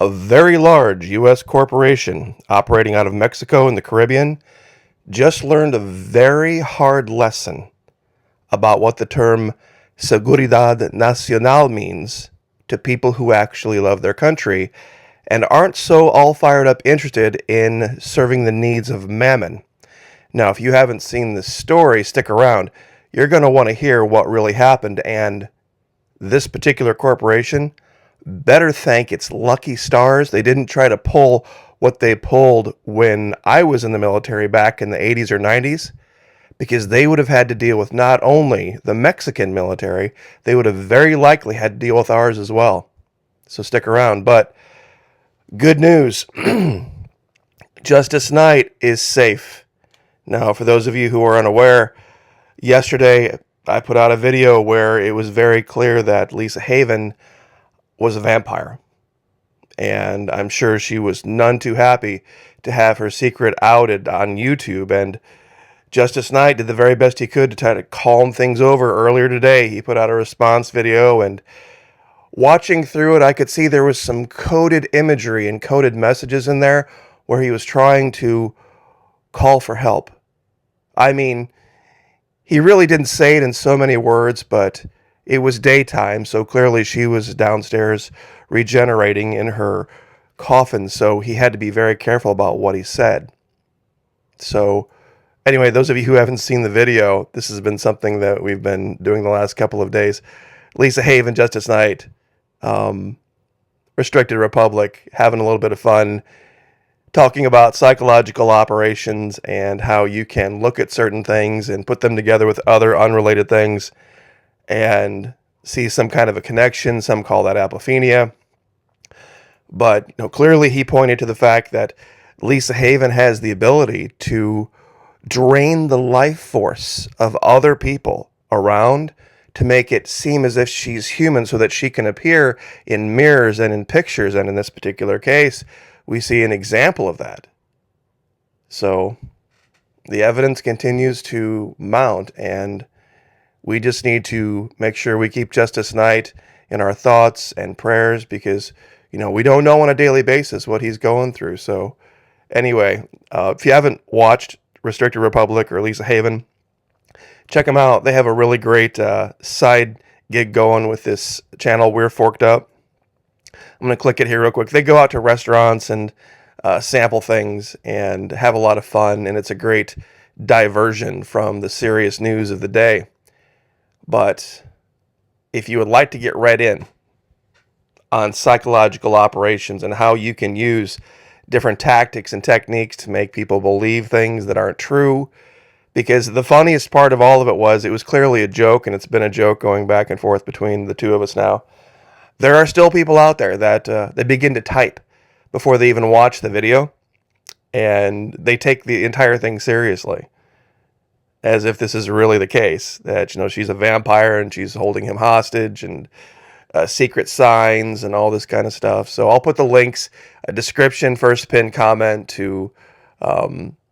A very large U.S. corporation operating out of Mexico and the Caribbean just learned a very hard lesson about what the term Seguridad Nacional means to people who actually love their country and aren't so all fired up interested in serving the needs of mammon. Now, if you haven't seen this story, stick around. You're going to want to hear what really happened, and this particular corporation better thank its lucky stars they didn't try to pull what they pulled when I was in the military back in the 80s or 90s, because they would have had to deal with not only the Mexican military, they would have very likely had to deal with ours as well. So stick around. But good news, Justice Knight is safe. Now, for those of you who are unaware, yesterday I put out a video where it was very clear that Lisa Haven was a vampire. And I'm sure she was none too happy to have her secret outed on YouTube. And Justice Knight did the very best he could to try to calm things over. Earlier today, he put out a response video, and watching through it, I could see there was some coded imagery and coded messages in there where he was trying to call for help. I mean, he really didn't say it in so many words, but it was daytime, so clearly she was downstairs regenerating in her coffin, so he had to be very careful about what he said. So, anyway, those of you who haven't seen the video, this has been something that we've been doing the last couple of days. Lisa Haven, Justice Knight, Restricted Republic, having a little bit of fun, talking about psychological operations and how you can look at certain things and put them together with other unrelated things and see some kind of a connection. Some call that apophenia. But clearly he pointed to the fact that Lisa Haven has the ability to drain the life force of other people around to make it seem as if she's human so that she can appear in mirrors and in pictures. And in this particular case, we see an example of that. So the evidence continues to mount, and we just need to make sure we keep Justice Knight in our thoughts and prayers, because, we don't know on a daily basis what he's going through. So anyway, if you haven't watched Restricted Republic or Lisa Haven, check them out. They have a really great side gig going with this channel, We're Forked Up. I'm going to click it here real quick. They go out to restaurants and sample things and have a lot of fun, and it's a great diversion from the serious news of the day. But if you would like to get read in on psychological operations and how you can use different tactics and techniques to make people believe things that aren't true, because the funniest part of all of it was clearly a joke, and it's been a joke going back and forth between the two of us now. There are still people out there that they begin to type before they even watch the video, and they take the entire thing seriously, as if this is really the case, that, she's a vampire and she's holding him hostage, and secret signs and all this kind of stuff. So I'll put the links, a description, first pinned comment to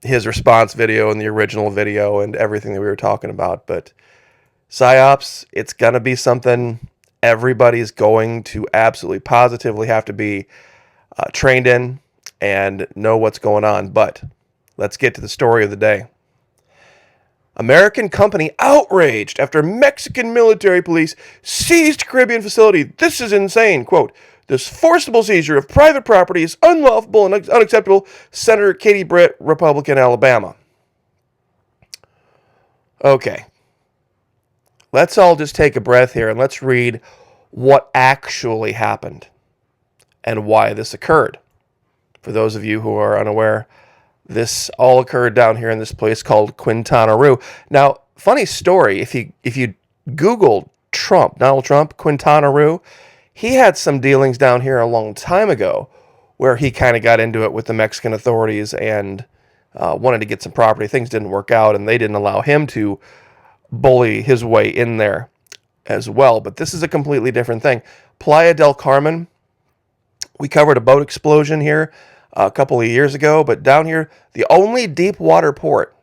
his response video and the original video and everything that we were talking about. But PsyOps, it's going to be something everybody's going to absolutely positively have to be trained in and know what's going on. But let's get to the story of the day. American company outraged after Mexican military police seized Caribbean facility. This is insane. Quote, "This forcible seizure of private property is unlawful and unacceptable." Senator Katie Britt, Republican, Alabama. Okay. Let's all just take a breath here and let's read what actually happened and why this occurred. For those of you who are unaware, this all occurred down here in this place called Quintana Roo. Now, funny story, if you Google Donald Trump, Quintana Roo, he had some dealings down here a long time ago where he kind of got into it with the Mexican authorities and wanted to get some property. Things didn't work out, and they didn't allow him to bully his way in there as well. But this is a completely different thing. Playa del Carmen, we covered a boat explosion here a couple of years ago, but down here, the only deep water port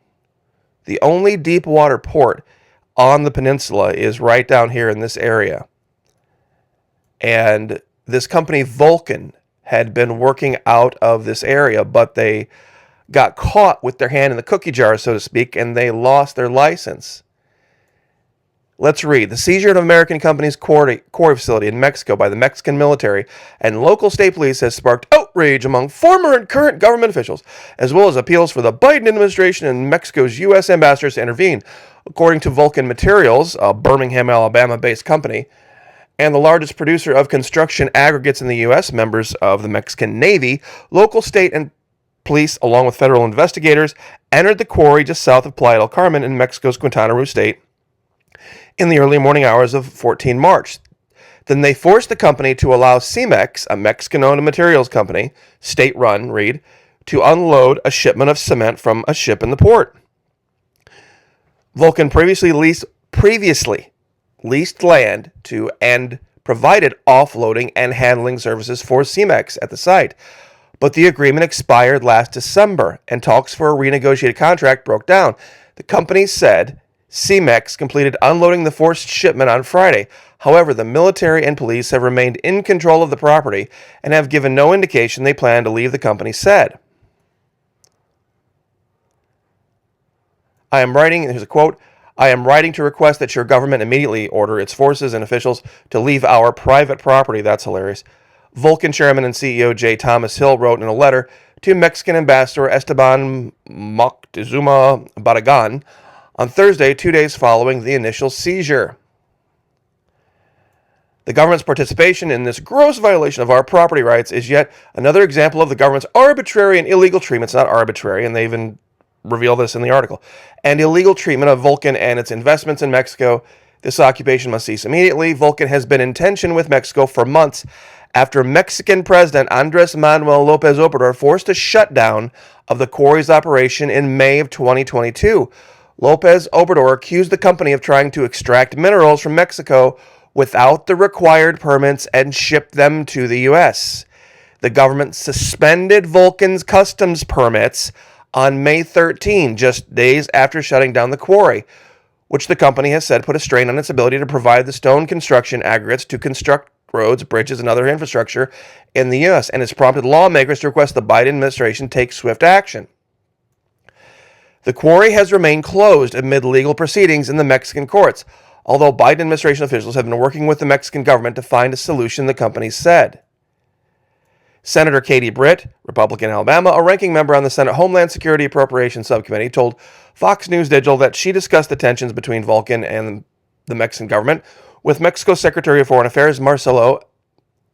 on the peninsula is right down here in this area. And this company Vulcan had been working out of this area, but they got caught with their hand in the cookie jar, so to speak, and they lost their license. Let's read. The seizure of an American company's quarry facility in Mexico by the Mexican military and local state police has sparked outrage among former and current government officials, as well as appeals for the Biden administration and Mexico's U.S. ambassadors to intervene. According to Vulcan Materials, a Birmingham, Alabama-based company, and the largest producer of construction aggregates in the U.S., members of the Mexican Navy, local, state, and police, along with federal investigators, entered the quarry just south of Playa del Carmen in Mexico's Quintana Roo state in the early morning hours of 14 March. Then they forced the company to allow Cemex, a Mexican-owned materials company, state-run, read, to unload a shipment of cement from a ship in the port. Vulcan previously leased land to and provided offloading and handling services for Cemex at the site, but the agreement expired last December, and talks for a renegotiated contract broke down. The company said Cemex completed unloading the forced shipment on Friday. However, the military and police have remained in control of the property and have given no indication they plan to leave, the company said. Here's a quote, I am writing to request that your government immediately order its forces and officials to leave our private property. That's hilarious. Vulcan Chairman and CEO J. Thomas Hill wrote in a letter to Mexican Ambassador Esteban Moctezuma Barragan on Thursday, 2 days following the initial seizure. The government's participation in this gross violation of our property rights is yet another example of the government's arbitrary and illegal treatment. It's not arbitrary, and they even reveal this in the article, and illegal treatment of Vulcan and its investments in Mexico. This occupation must cease immediately. Vulcan has been in tension with Mexico for months after Mexican President Andrés Manuel López Obrador forced a shutdown of the quarry's operation in May of 2022. López Obrador accused the company of trying to extract minerals from Mexico without the required permits and ship them to the U.S. The government suspended Vulcan's customs permits on May 13, just days after shutting down the quarry, which the company has said put a strain on its ability to provide the stone construction aggregates to construct roads, bridges, and other infrastructure in the U.S., and has prompted lawmakers to request the Biden administration take swift action. The quarry has remained closed amid legal proceedings in the Mexican courts, although Biden administration officials have been working with the Mexican government to find a solution, the company said. Senator Katie Britt, Republican Alabama, a ranking member on the Senate Homeland Security Appropriations Subcommittee, told Fox News Digital that she discussed the tensions between Vulcan and the Mexican government with Mexico's Secretary of Foreign Affairs, Marcelo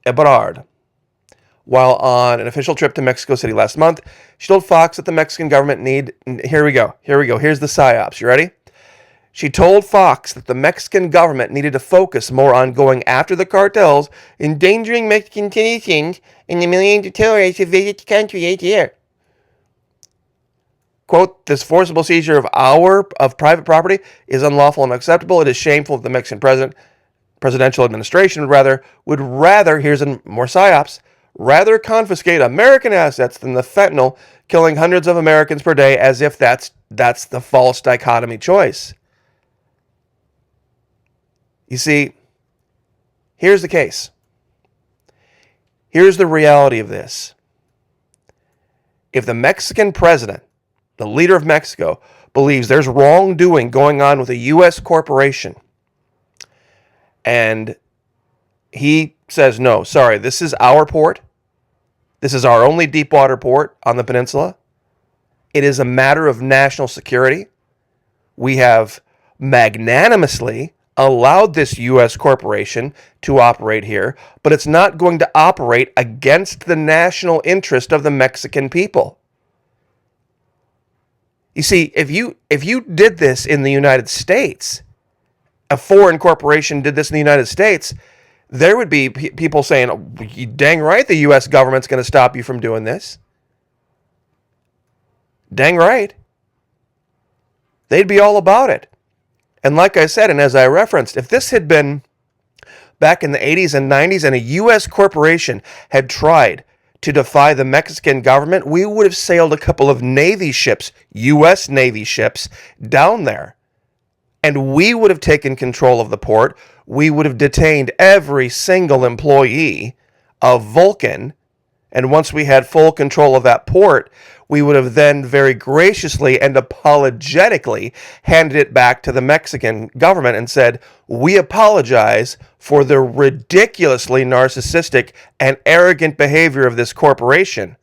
Ebrard. While on an official trip to Mexico City last month, she told Fox that the Mexican government Here we go. Here's the psyops. You ready? She told Fox that the Mexican government needed to focus more on going after the cartels, endangering Mexican citizens, and the millions of tourists who visit the country each year. Quote, this forcible seizure of private property is unlawful and unacceptable. It is shameful that the Mexican presidential administration would rather, here's more psyops, rather confiscate American assets than the fentanyl killing hundreds of Americans per day, as if that's the false dichotomy choice. You see, here's the case. Here's the reality of this. If the Mexican president, the leader of Mexico, believes there's wrongdoing going on with a U.S. corporation, and he says, no, sorry, this is our port. This is our only deep water port on the peninsula. It is a matter of national security. We have magnanimously allowed this U.S. corporation to operate here, but it's not going to operate against the national interest of the Mexican people. You see, if you did this in the United States, a foreign corporation did this in the United States, there would be people saying, oh, dang right, the U.S. government's going to stop you from doing this. Dang right. They'd be all about it. And like I said, and as I referenced, if this had been back in the 80s and 90s and a U.S. corporation had tried to defy the Mexican government, we would have sailed a couple of Navy ships, U.S. Navy ships, down there. And we would have taken control of the port. We would have detained every single employee of Vulcan And once we had full control of that port, we would have then very graciously and apologetically handed it back to the Mexican government and said, we apologize for the ridiculously narcissistic and arrogant behavior of this corporation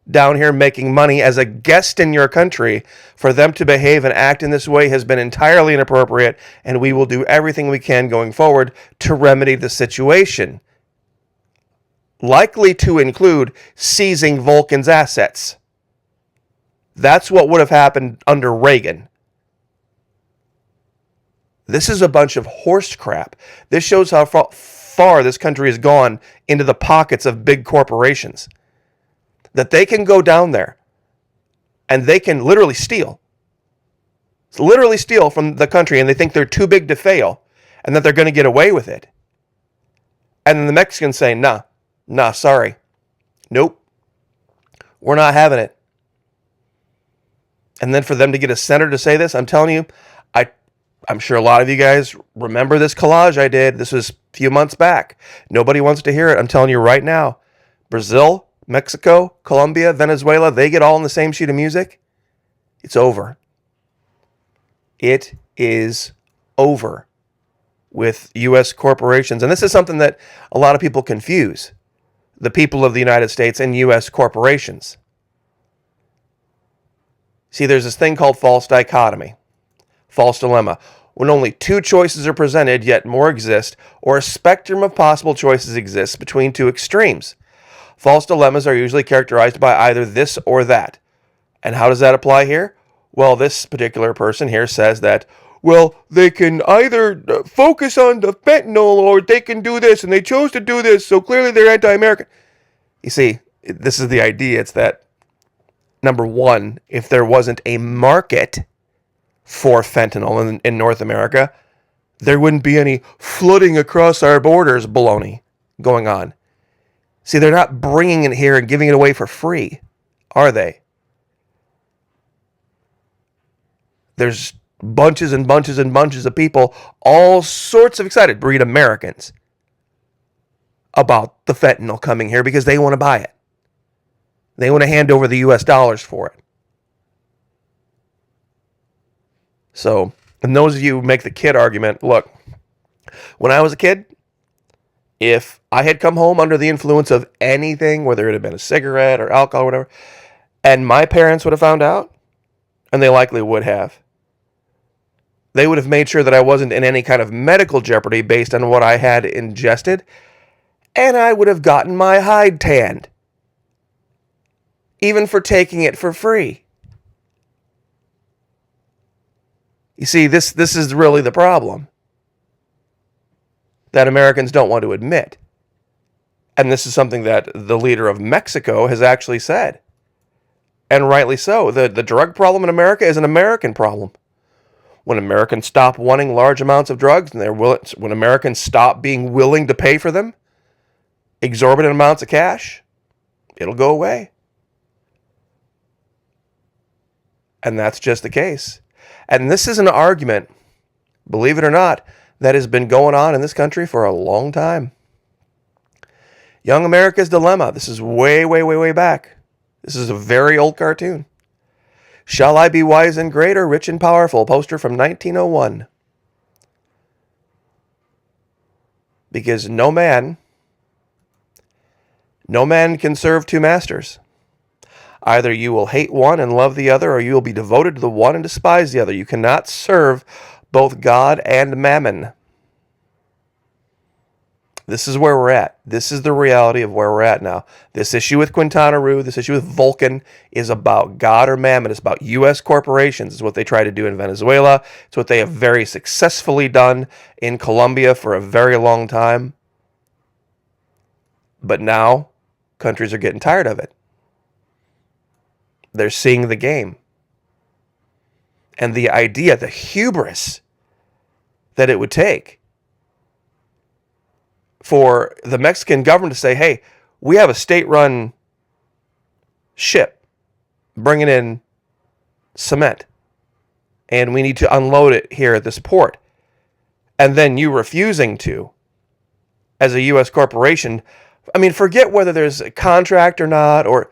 down here making money as a guest in your country. For them to behave and act in this way has been entirely inappropriate, and we will do everything we can going forward to remedy the situation. Likely to include seizing Vulcan's assets. That's what would have happened under Reagan. This is a bunch of horse crap. This shows how far this country has gone into the pockets of big corporations. That they can go down there and they can literally steal. Literally steal from the country, and they think they're too big to fail and that they're going to get away with it. And then the Mexicans say, nah, sorry. Nope. We're not having it. And then for them to get a senator to say this, I'm telling you, I'm sure a lot of you guys remember this collage I did. This was a few months back. Nobody wants to hear it. I'm telling you right now. Brazil, Mexico, Colombia, Venezuela, they get all in the same sheet of music. It's over. It is over with U.S. corporations. And this is something that a lot of people confuse. The people of the United States and U.S. corporations. See, there's this thing called false dichotomy, false dilemma, when only two choices are presented, yet more exist, or a spectrum of possible choices exists between two extremes. False dilemmas are usually characterized by either this or that. And how does that apply here? Well, this particular person here says that, well, they can either focus on the fentanyl or they can do this, and they chose to do this, so clearly they're anti-American. You see, this is the idea. It's that, number one, if there wasn't a market for fentanyl in North America, there wouldn't be any flooding across our borders baloney going on. See, they're not bringing it here and giving it away for free, are they? There's bunches and bunches and bunches of people, all sorts of excited, breed Americans, about the fentanyl coming here because they want to buy it. They want to hand over the US dollars for it. So, and those of you who make the kid argument, look, when I was a kid, if I had come home under the influence of anything, whether it had been a cigarette or alcohol or whatever, and my parents would have found out, and they likely would have, they would have made sure that I wasn't in any kind of medical jeopardy based on what I had ingested, and I would have gotten my hide tanned, even for taking it for free. You see, this is really the problem that Americans don't want to admit. And this is something that the leader of Mexico has actually said. And rightly so. The drug problem in America is an American problem. When Americans stop wanting large amounts of drugs, and when Americans stop being willing to pay for them, exorbitant amounts of cash, it'll go away. And that's just the case. And this is an argument, believe it or not, that has been going on in this country for a long time. Young America's Dilemma. This is way, way, way, way back. This is a very old cartoon. Shall I be wise and great or rich and powerful? Poster from 1901. Because no man can serve two masters. Either you will hate one and love the other, or you will be devoted to the one and despise the other. You cannot serve both God and mammon. This is where we're at. This is the reality of where we're at now. This issue with Quintana Roo, this issue with Vulcan is about God or mammon. It's about U.S. corporations. It's what they try to do in Venezuela. It's what they have very successfully done in Colombia for a very long time. But now, countries are getting tired of it. They're seeing the game. And the idea, the hubris that it would take for the Mexican government to say, hey, we have a state-run ship bringing in cement, and we need to unload it here at this port. And then you refusing to, as a U.S. corporation, I mean, forget whether there's a contract or not, or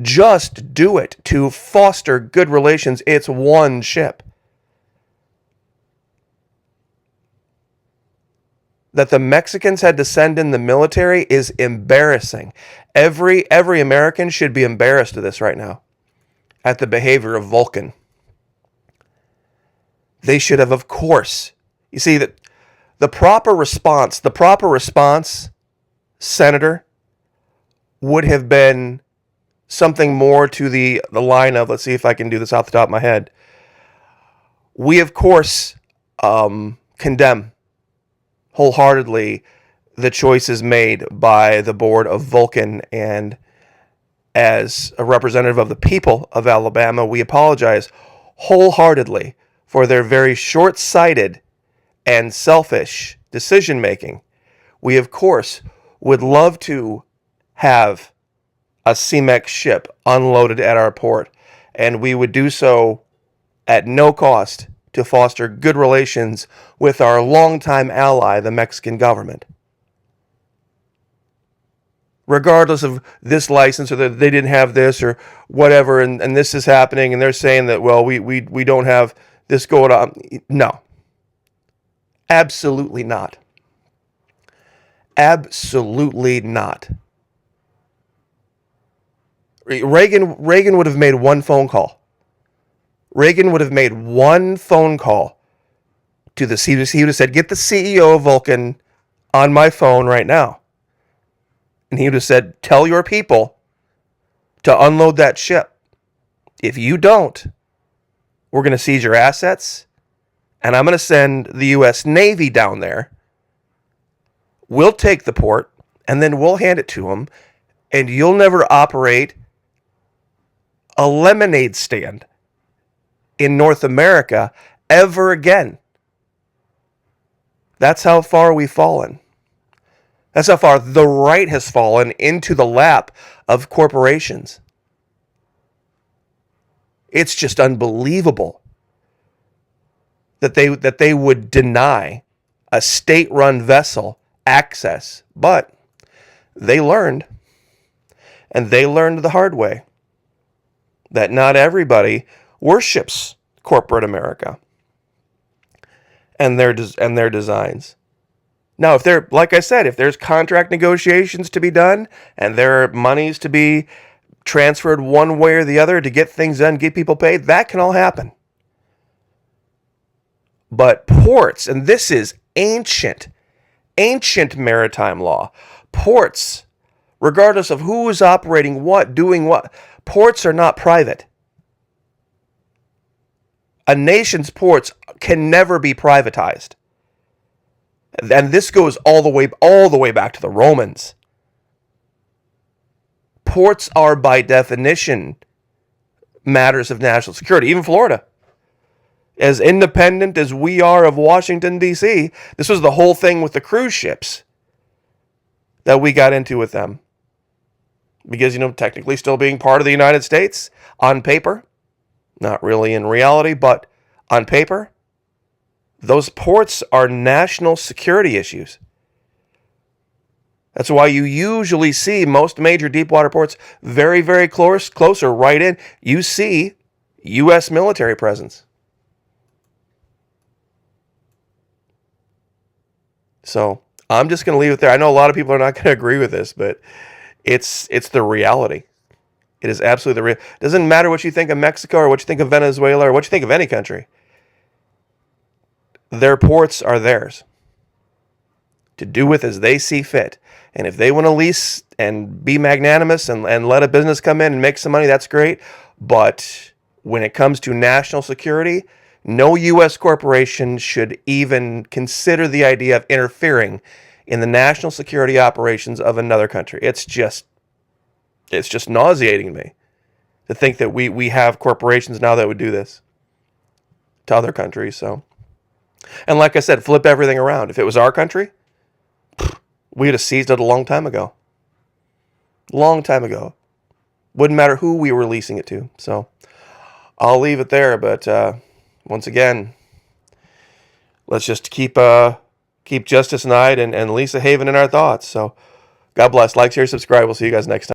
just do it to foster good relations. It's one ship. That the Mexicans had to send in the military is embarrassing. Every American should be embarrassed of this right now at the behavior of Vulcan. They should have, of course. You see, that the proper response, Senator, would have been something more to the line of, let's see if I can do this off the top of my head. We, of course, condemn wholeheartedly the choices made by the board of Vulcan, and as a representative of the people of Alabama, we apologize wholeheartedly for their very short-sighted and selfish decision-making. We, of course, would love to have a CMEX ship unloaded at our port, and we would do so at no cost to foster good relations with our longtime ally, the Mexican government. Regardless of this license, or that they didn't have this or whatever, and this is happening, and they're saying that, well, we don't have this going on. No. Absolutely not. Absolutely not. Reagan would have made one phone call. Reagan would have made one phone call to the CDC. He would have said, get the CEO of Vulcan on my phone right now. And he would have said, tell your people to unload that ship. If you don't, we're going to seize your assets, and I'm going to send the U.S. Navy down there. We'll take the port, and then we'll hand it to them, and you'll never operate a lemonade stand in North America ever again. That's how far we've fallen. That's how far the right has fallen into the lap of corporations. It's just unbelievable that they would deny a state-run vessel access. But they learned, and they learned the hard way, that not everybody worships corporate America and their designs. Now, if there, like I said, if there's contract negotiations to be done and there are monies to be transferred one way or the other to get things done, get people paid, that can all happen. But ports, and this is ancient maritime law, ports, regardless of who is operating what, doing what, ports are not private. A nation's ports can never be privatized. And this goes all the way back to the Romans. Ports are by definition matters of national security. Even Florida, as independent as we are of Washington, D.C., this was the whole thing with the cruise ships that we got into with them. Because, technically still being part of the United States on paper, not really in reality, but on paper, those ports are national security issues. That's why you usually see most major deepwater ports very, very closer right in. You see U.S. military presence. So I'm just going to leave it there. I know a lot of people are not going to agree with this, but it's the reality. It is absolutely the real. It doesn't matter what you think of Mexico or what you think of Venezuela or what you think of any country. Their ports are theirs to do with as they see fit. And if they want to lease and be magnanimous and let a business come in and make some money, that's great. But when it comes to national security, no U.S. corporation should even consider the idea of interfering in the national security operations of another country. It's just nauseating to me to think that we have corporations now that would do this to other countries. So, and like I said, flip everything around. If it was our country, we'd have seized it a long time ago. Long time ago. Wouldn't matter who we were leasing it to. So I'll leave it there. But once again, let's just keep Justice Knight and Lisa Haven in our thoughts. So God bless. Like, share, subscribe. We'll see you guys next time.